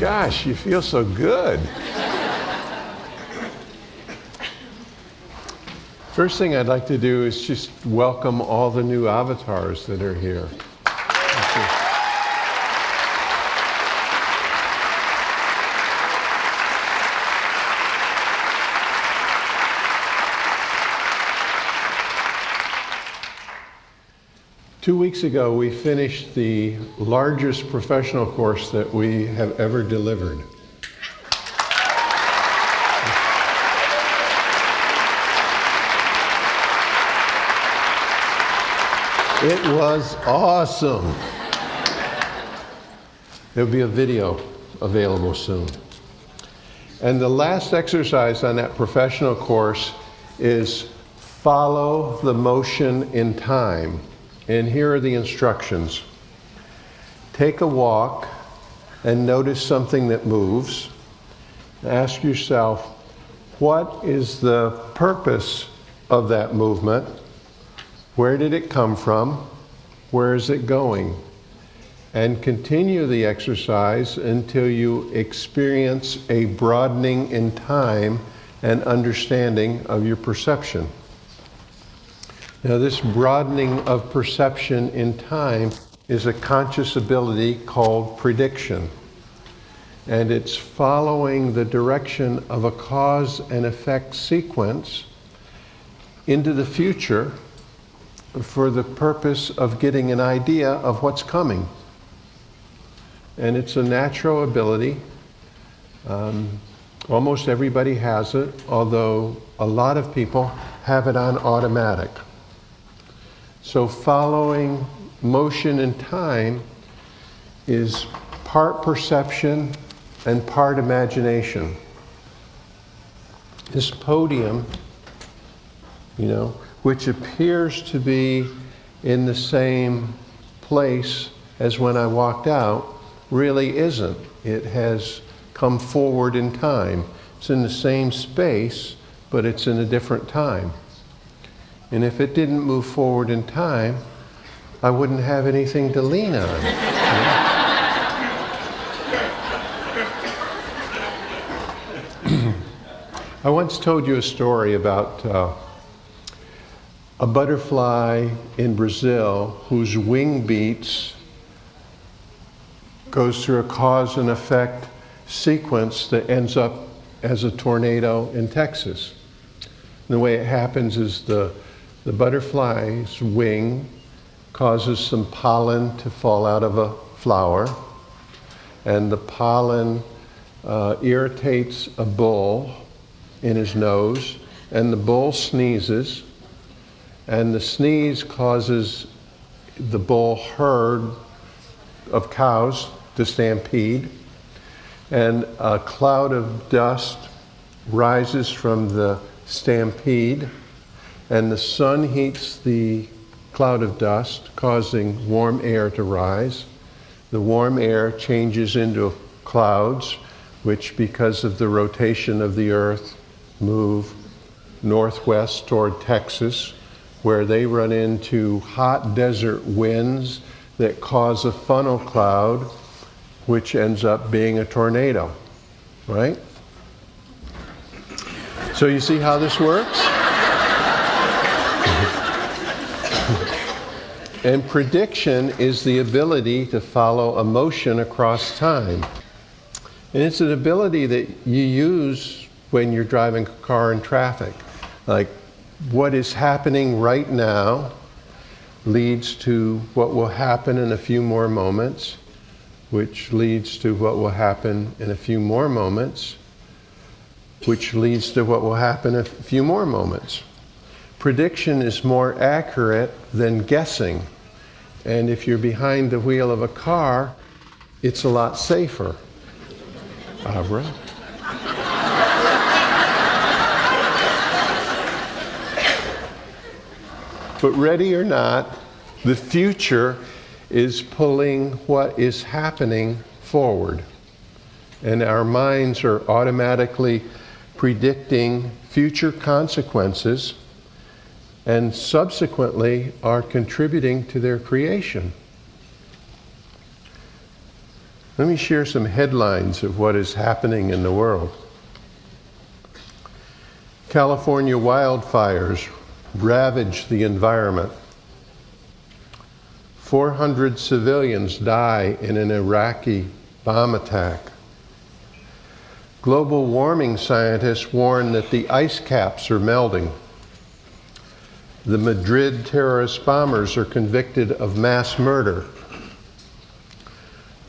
gosh, you feel so good. First thing I'd like to do is just welcome all the new avatars that are here. 2 weeks ago, we finished the largest professional course that we have ever delivered. It was awesome. There'll be a video available soon. And the last exercise on that professional course is follow the motion in time. And here are the instructions. Take a walk and notice something that moves. Ask yourself, what is the purpose of that movement? Where did it come from? Where is it going? And continue the exercise until you experience a broadening in time and understanding of your perception. Now, this broadening of perception in time is a conscious ability called prediction. And it's following the direction of a cause and effect sequence into the future for the purpose of getting an idea of what's coming. And it's a natural ability. Almost everybody has it, although a lot of people have it on automatic. So following motion in time is part perception and part imagination. This podium, which appears to be in the same place as when I walked out, really isn't. It has come forward in time. It's in the same space, but it's in a different time. And if it didn't move forward in time, I wouldn't have anything to lean on. I once told you a story about a butterfly in Brazil whose wing beats goes through a cause and effect sequence that ends up as a tornado in Texas. And the way it happens is the butterfly's wing causes some pollen to fall out of a flower, and the pollen irritates a bull in his nose, and the bull sneezes, and the sneeze causes the bull herd of cows to stampede, and a cloud of dust rises from the stampede, and the sun heats the cloud of dust, causing warm air to rise. The warm air changes into clouds, which, because of the rotation of the earth, move northwest toward Texas, where they run into hot desert winds that cause a funnel cloud, which ends up being a tornado, right? So you see how this works? And prediction is the ability to follow a motion across time. And it's an ability that you use when you're driving a car in traffic. Like, what is happening right now leads to what will happen in a few more moments, which leads to what will happen in a few more moments, which leads to what will happen in a few more moments. Prediction is more accurate than guessing. And if you're behind the wheel of a car, it's a lot safer. Abra. But ready or not, the future is pulling what is happening forward. And our minds are automatically predicting future consequences and subsequently are contributing to their creation. Let me share some headlines of what is happening in the world. California wildfires ravage the environment. 400 civilians die in an Iraqi bomb attack. Global warming scientists warn that the ice caps are melting. The Madrid terrorist bombers are convicted of mass murder.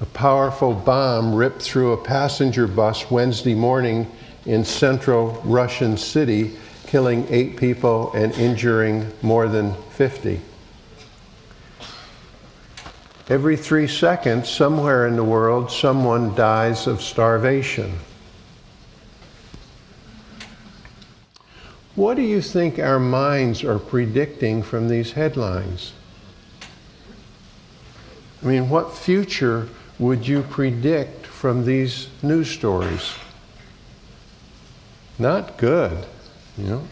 A powerful bomb ripped through a passenger bus Wednesday morning in central Russian city, killing 8 people and injuring more than 50. Every 3 seconds, somewhere in the world, someone dies of starvation. What do you think our minds are predicting from these headlines? I mean, what future would you predict from these news stories? Not good, you know.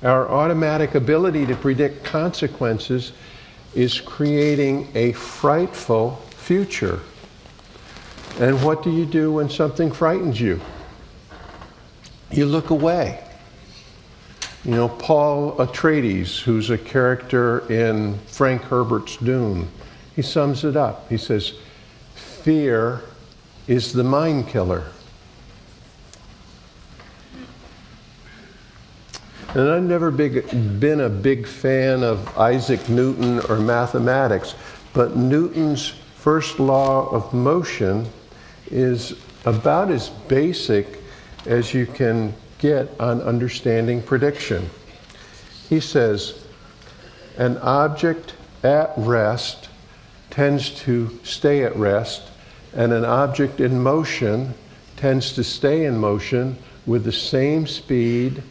Our automatic ability to predict consequences is creating a frightful future. And what do you do when something frightens you? You look away. You know, Paul Atreides, who's a character in Frank Herbert's Dune, he sums it up. He says, fear is the mind killer. And I've never been a big fan of Isaac Newton or mathematics, but Newton's first law of motion is about as basic as you can get on understanding prediction. He says, an object at rest tends to stay at rest, and an object in motion tends to stay in motion with the same speed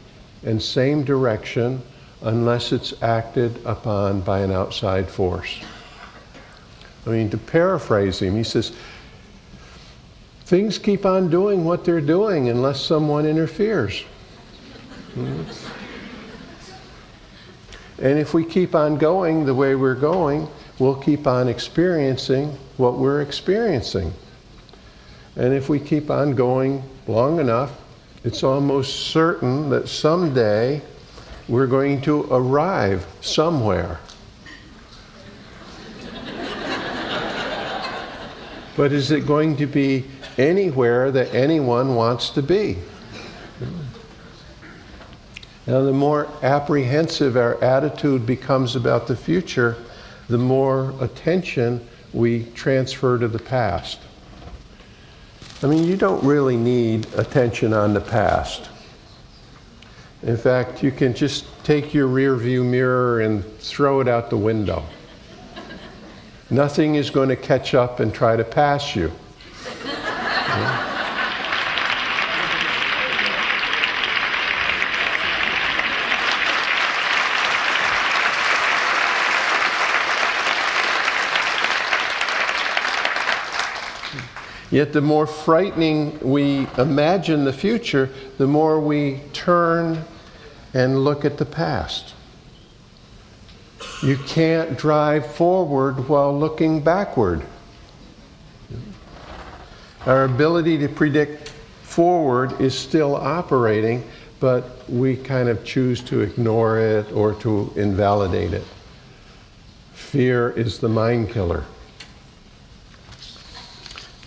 and same direction unless it's acted upon by an outside force. I mean, to paraphrase him, he says, things keep on doing what they're doing unless someone interferes. And if we keep on going the way we're going, we'll keep on experiencing what we're experiencing. And if we keep on going long enough, it's almost certain that someday we're going to arrive somewhere. But is it going to be anywhere that anyone wants to be? Now, the more apprehensive our attitude becomes about the future, the more attention we transfer to the past. I mean, you don't really need attention on the past. In fact, you can just take your rear view mirror and throw it out the window. Nothing is going to catch up and try to pass you. Yet the more frightening we imagine the future, the more we turn and look at the past. You can't drive forward while looking backward. Our ability to predict forward is still operating, but we kind of choose to ignore it or to invalidate it. Fear is the mind killer.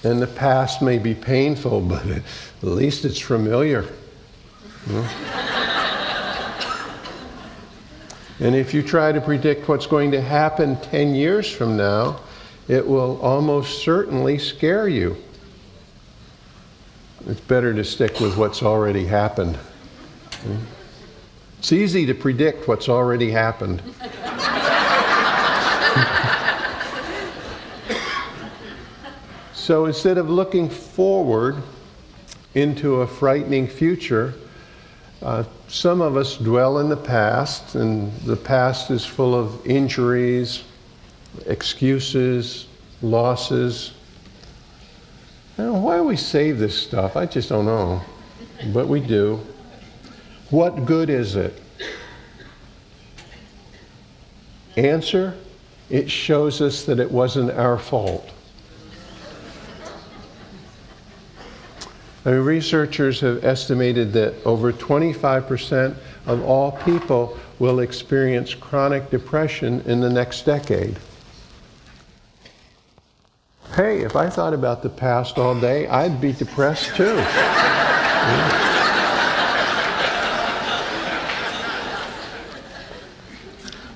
And the past may be painful, but at least it's familiar. And if you try to predict what's going to happen 10 years from now, it will almost certainly scare you. It's better to stick with what's already happened. It's easy to predict what's already happened. So instead of looking forward into a frightening future, some of us dwell in the past, and the past is full of injuries, excuses, losses. Why do we save this stuff? I just don't know. But we do. What good is it? Answer, it shows us that it wasn't our fault. I mean, researchers have estimated that over 25% of all people will experience chronic depression in the next decade. Hey, if I thought about the past all day, I'd be depressed too.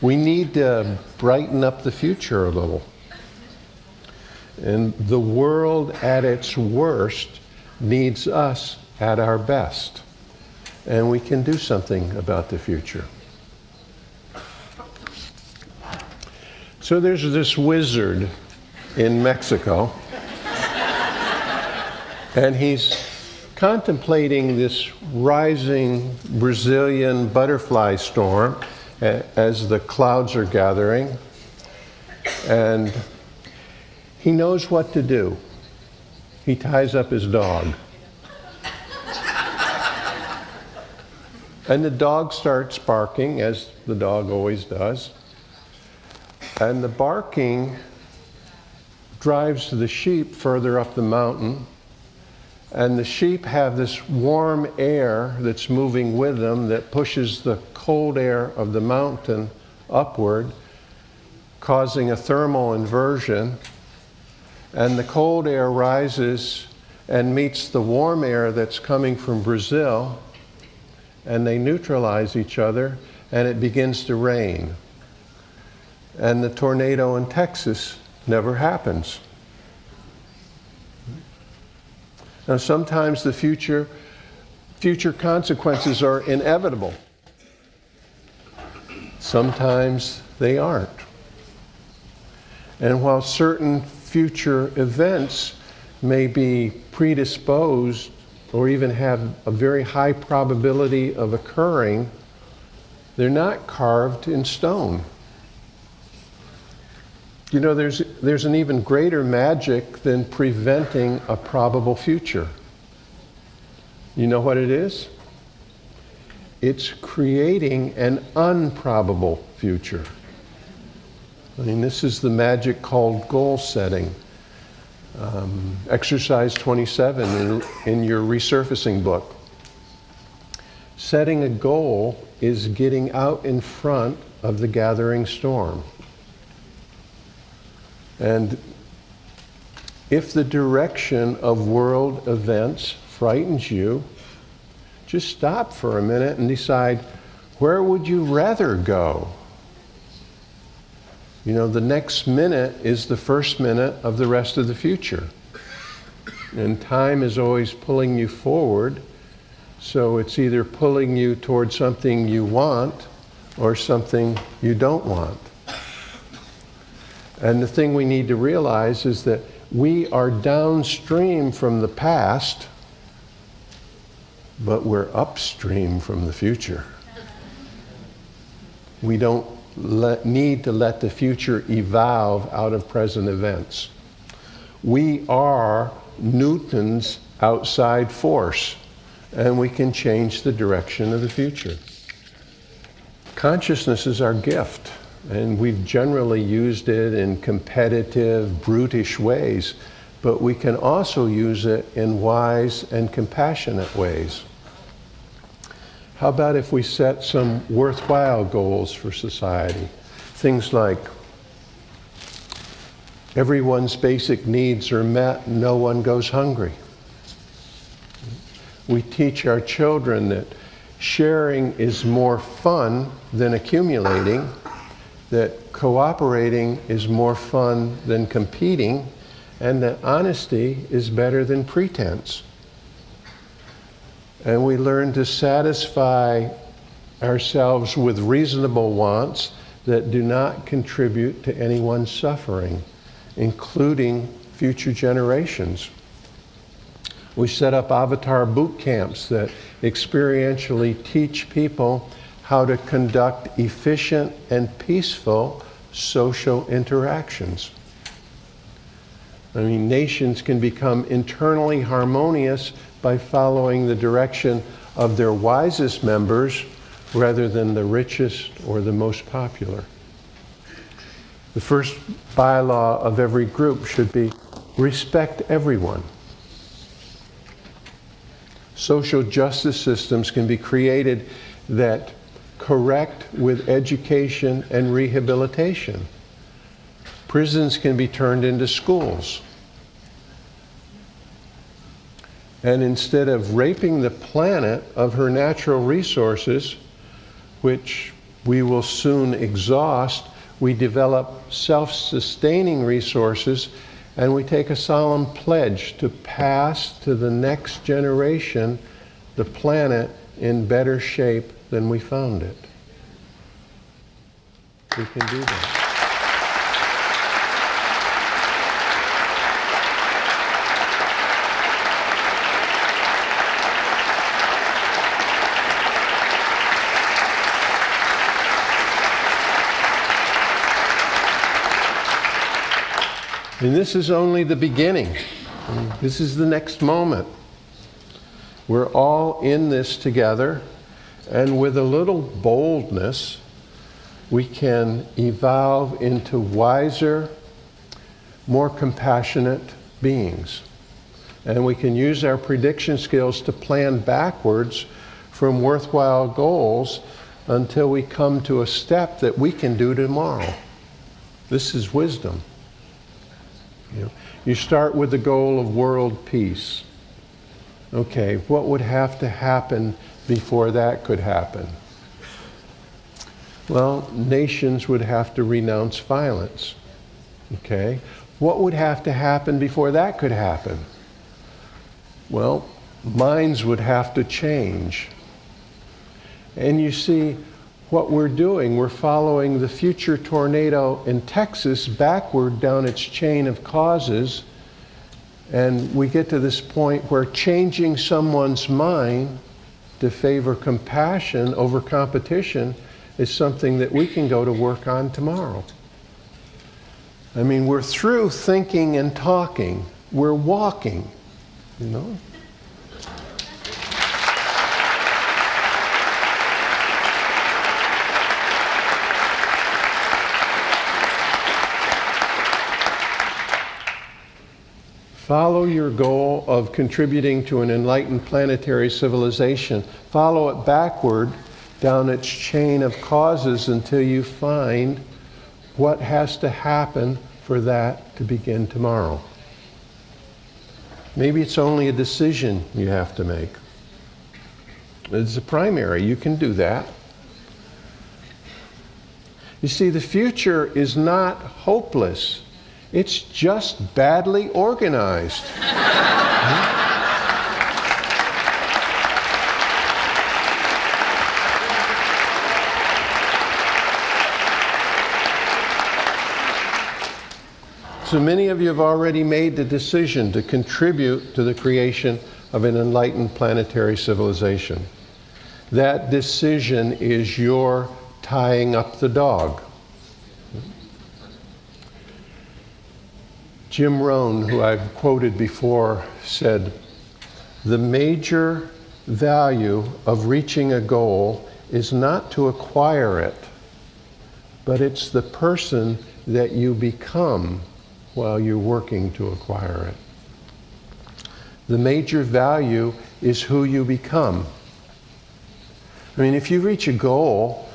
We need to brighten up the future a little. And the world at its worst needs us at our best. And we can do something about the future. So there's this wizard in Mexico, and he's contemplating this rising Brazilian butterfly storm as the clouds are gathering, and he knows what to do. He ties up his dog. And the dog starts barking, as the dog always does. And the barking drives the sheep further up the mountain. And the sheep have this warm air that's moving with them that pushes the cold air of the mountain upward, causing a thermal inversion. And the cold air rises and meets the warm air that's coming from Brazil, and they neutralize each other, and it begins to rain. And the tornado in Texas never happens. Now, sometimes the future consequences are inevitable. Sometimes they aren't. And while certain future events may be predisposed or even have a very high probability of occurring, they're not carved in stone. You know, there's an even greater magic than preventing a probable future. You know what it is? It's creating an unprobable future. I mean, this is the magic called goal setting. Exercise 27 in your resurfacing book. Setting a goal is getting out in front of the gathering storm. And if the direction of world events frightens you, just stop for a minute and decide, where would you rather go? You know, the next minute is the first minute of the rest of the future. And time is always pulling you forward, so it's either pulling you towards something you want or something you don't want. And the thing we need to realize is that we are downstream from the past, but we're upstream from the future. We don't need to let the future evolve out of present events. We are Newton's outside force, and we can change the direction of the future. Consciousness is our gift, and we've generally used it in competitive, brutish ways, but we can also use it in wise and compassionate ways. How about if we set some worthwhile goals for society? Things like everyone's basic needs are met, no one goes hungry. We teach our children that sharing is more fun than accumulating, that cooperating is more fun than competing, and that honesty is better than pretense. And we learn to satisfy ourselves with reasonable wants that do not contribute to anyone's suffering, including future generations. We set up avatar boot camps that experientially teach people how to conduct efficient and peaceful social interactions. I mean, nations can become internally harmonious by following the direction of their wisest members rather than the richest or the most popular. The first bylaw of every group should be respect everyone. social justice systems can be created that correct with education and rehabilitation. Prisons can be turned into schools. And instead of raping the planet of her natural resources, which we will soon exhaust, we develop self-sustaining resources, and we take a solemn pledge to pass to the next generation the planet in better shape than we found it. We can do that. And this is only the beginning. This is the next moment. We're all in this together, and with a little boldness, we can evolve into wiser, more compassionate beings. And we can use our prediction skills to plan backwards from worthwhile goals until we come to a step that we can do tomorrow. This is wisdom. You start with the goal of world peace. Okay, what would have to happen before that could happen? Well, nations would have to renounce violence. Okay, what would have to happen before that could happen? Well, minds would have to change. And you see, what we're doing, we're following the future tornado in Texas backward down its chain of causes, and we get to this point where changing someone's mind to favor compassion over competition is something that we can go to work on tomorrow. I mean, we're through thinking and talking, we're walking, you know? Follow your goal of contributing to an enlightened planetary civilization. Follow it backward down its chain of causes until you find what has to happen for that to begin tomorrow. Maybe it's only a decision you have to make. It's a primary, you can do that. You see, the future is not hopeless. It's just badly organized. So many of you have already made the decision to contribute to the creation of an enlightened planetary civilization. That decision is your tying up the dog. Jim Rohn, who I've quoted before, said, "The major value of reaching a goal is not to acquire it, but it's the person that you become while you're working to acquire it." The major value is who you become. I mean, if you reach a goal,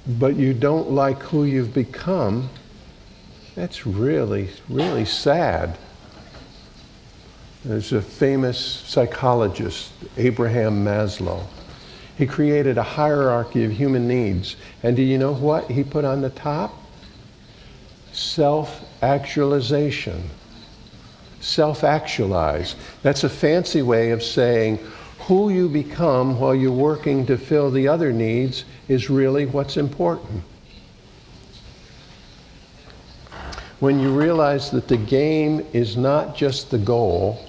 but you don't like who you've become, that's really, really sad. There's a famous psychologist, Abraham Maslow. He created a hierarchy of human needs. And do you know what he put on the top? Self-actualization. Self-actualize. That's a fancy way of saying who you become while you're working to fill the other needs is really what's important. When you realize that the game is not just the goal,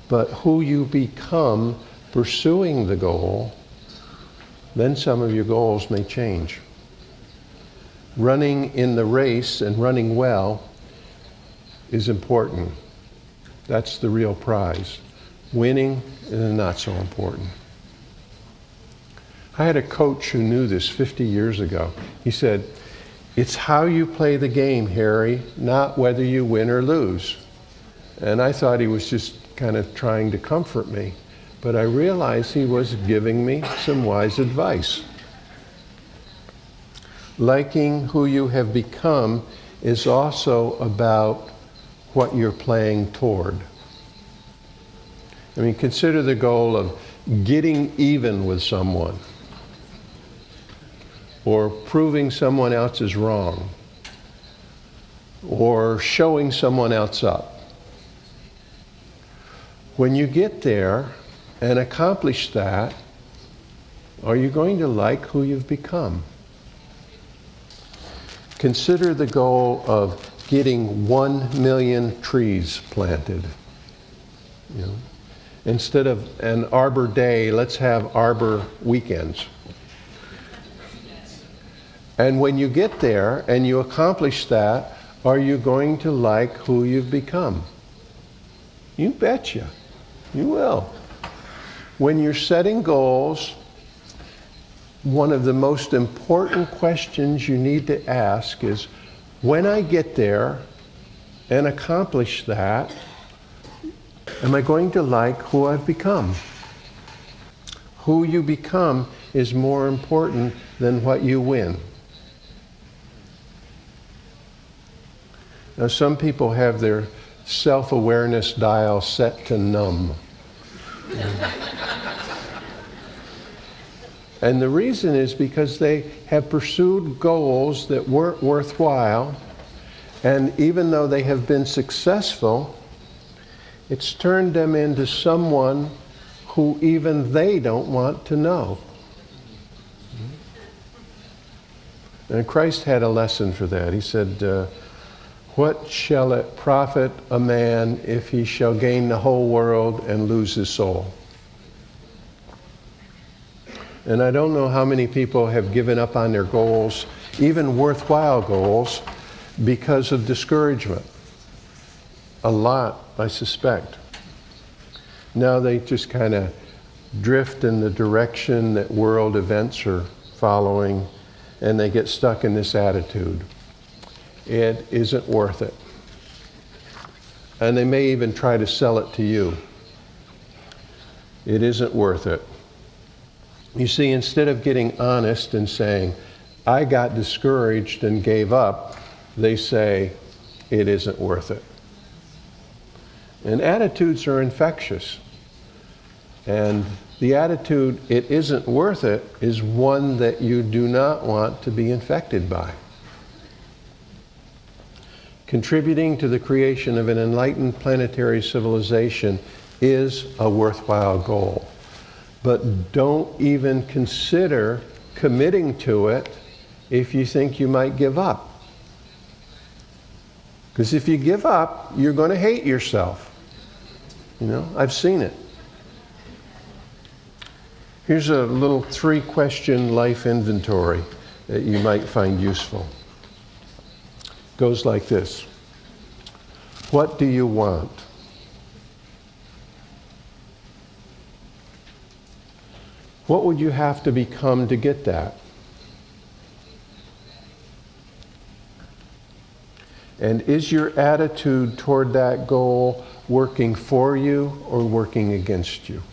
but who you become pursuing the goal, then some of your goals may change. Running in the race and running well is important. That's the real prize. Winning is not so important. I had a coach who knew this 50 years ago. He said, "It's how you play the game, Harry, not whether you win or lose." And I thought he was just kind of trying to comfort me. but I realized he was giving me some wise advice. Liking who you have become is also about what you're playing toward. I mean, consider the goal of getting even with someone, or proving someone else is wrong, or showing someone else up. When you get there and accomplish that, are you going to like who you've become? Consider the goal of getting 1 million trees planted. You know? Instead of an Arbor Day, let's have Arbor weekends. And when you get there and you accomplish that, are you going to like who you've become? You betcha. You will. When you're setting goals, one of the most important questions you need to ask is, when I get there and accomplish that, am I going to like who I've become? Who you become is more important than what you win. Now, some people have their self-awareness dial set to numb. And the reason is because they have pursued goals that weren't worthwhile, and even though they have been successful, it's turned them into someone who even they don't want to know. And Christ had a lesson for that. He said, what shall it profit a man if he shall gain the whole world and lose his soul? And I don't know how many people have given up on their goals, even worthwhile goals, because of discouragement. A lot, I suspect. Now they just kind of drift in the direction that world events are following, and they get stuck in this attitude. It isn't worth it. And they may even try to sell it to you. It isn't worth it. You see, instead of getting honest and saying, I got discouraged and gave up, they say, it isn't worth it. And attitudes are infectious. And the attitude, it isn't worth it, is one that you do not want to be infected by. Contributing to the creation of an enlightened planetary civilization is a worthwhile goal. But don't even consider committing to it if you think you might give up. Because if you give up, you're going to hate yourself. You know, I've seen it. Here's a little 3-question life inventory that you might find useful. Goes like this. What do you want? What would you have to become to get that? And is your attitude toward that goal working for you or working against you?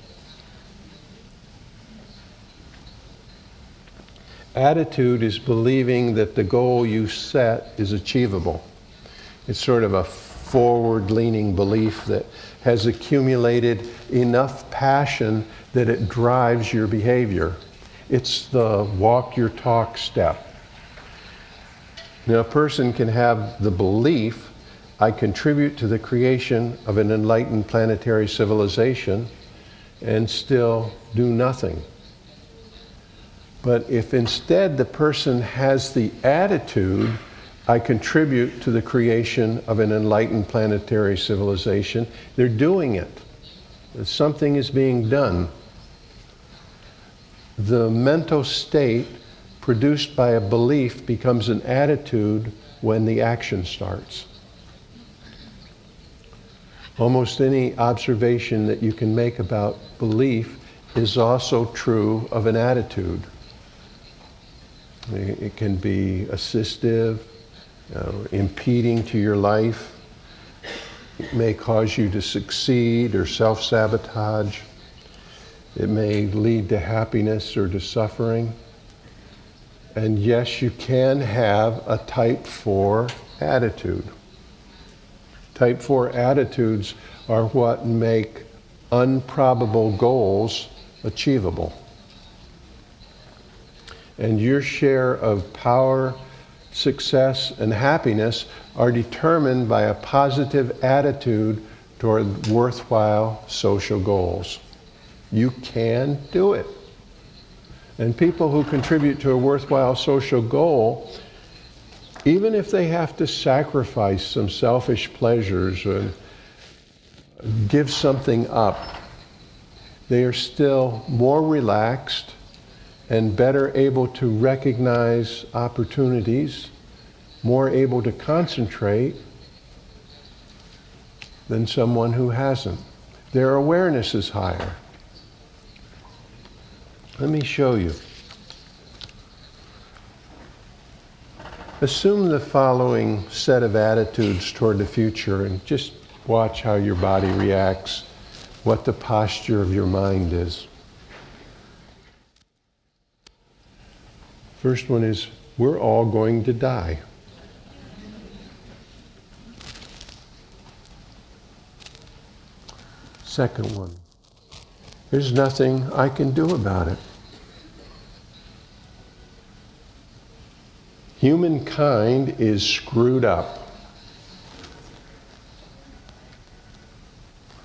Attitude is believing that the goal you set is achievable. It's sort of a forward-leaning belief that has accumulated enough passion that it drives your behavior. It's the walk your talk step. Now, a person can have the belief, I contribute to the creation of an enlightened planetary civilization, and still do nothing. But if instead the person has the attitude, I contribute to the creation of an enlightened planetary civilization, they're doing it. Something is being done. The mental state produced by a belief becomes an attitude when the action starts. Almost any observation that you can make about belief is also true of an attitude. It can be assistive, impeding to your life. It may cause you to succeed or self-sabotage. It may lead to happiness or to suffering. And yes, you can have a type 4 attitude. Type 4 attitudes are what make improbable goals achievable. And your share of power, success, and happiness are determined by a positive attitude toward worthwhile social goals. You can do it. And people who contribute to a worthwhile social goal, even if they have to sacrifice some selfish pleasures or give something up, they are still more relaxed and better able to recognize opportunities, more able to concentrate than someone who hasn't. Their awareness is higher. Let me show you. Assume the following set of attitudes toward the future and just watch how your body reacts, what the posture of your mind is. First one is, we're all going to die. Second one, there's nothing I can do about it. Humankind is screwed up.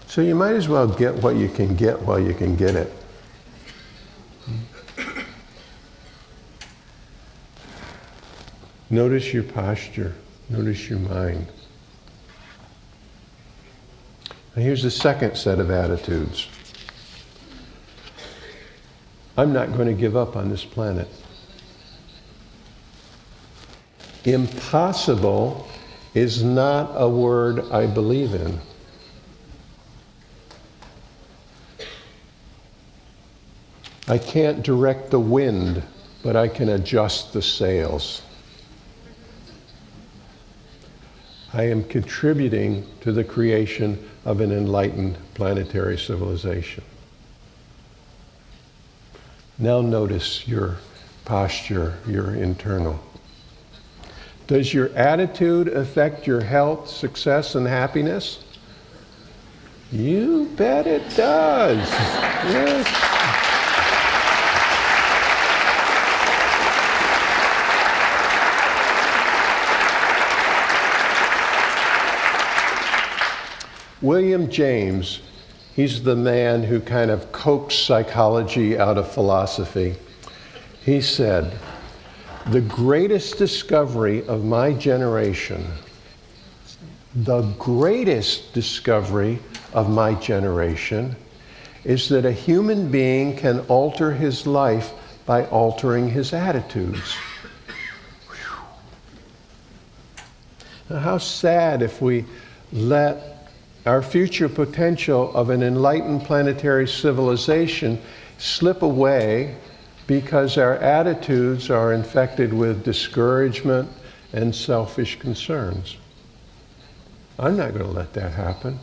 So you might as well get what you can get while you can get it. Notice your posture. Notice your mind. Now here's the second set of attitudes. I'm not going to give up on this planet. Impossible is not a word I believe in. I can't direct the wind, but I can adjust the sails. I am contributing to the creation of an enlightened planetary civilization. Now notice your posture, your internal. Does your attitude affect your health, success, and happiness? You bet it does. Yes. William James, he's the man who kind of coaxed psychology out of philosophy. He said, the greatest discovery of my generation, the greatest discovery of my generation is that a human being can alter his life by altering his attitudes. Now, how sad if we let our future potential of an enlightened planetary civilization slip away because our attitudes are infected with discouragement and selfish concerns. I'm not going to let that happen.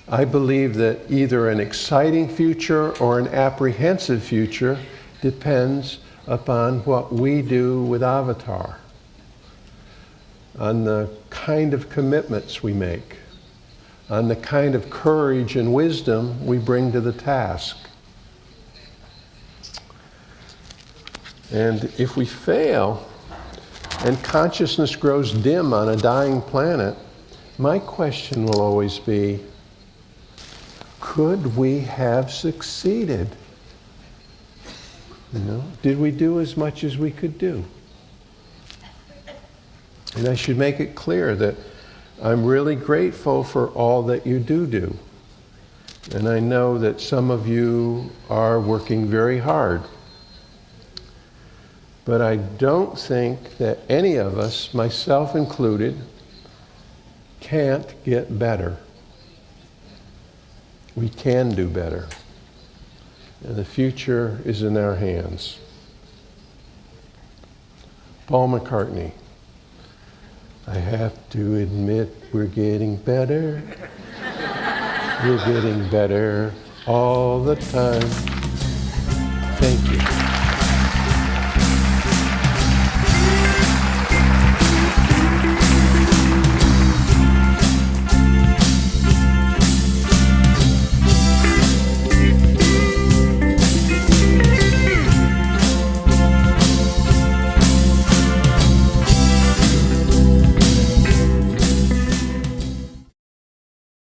I believe that either an exciting future or an apprehensive future depends upon what we do with Avatar, on the kind of commitments we make, on the kind of courage and wisdom we bring to the task. And if we fail, and consciousness grows dim on a dying planet, my question will always be, could we have succeeded? You know, did we do as much as we could do? And I should make it clear that I'm really grateful for all that you do. And I know that some of you are working very hard. But I don't think that any of us, myself included, can't get better. We can do better. And the future is in our hands. Paul McCartney. I have to admit we're getting better. We're getting better all the time.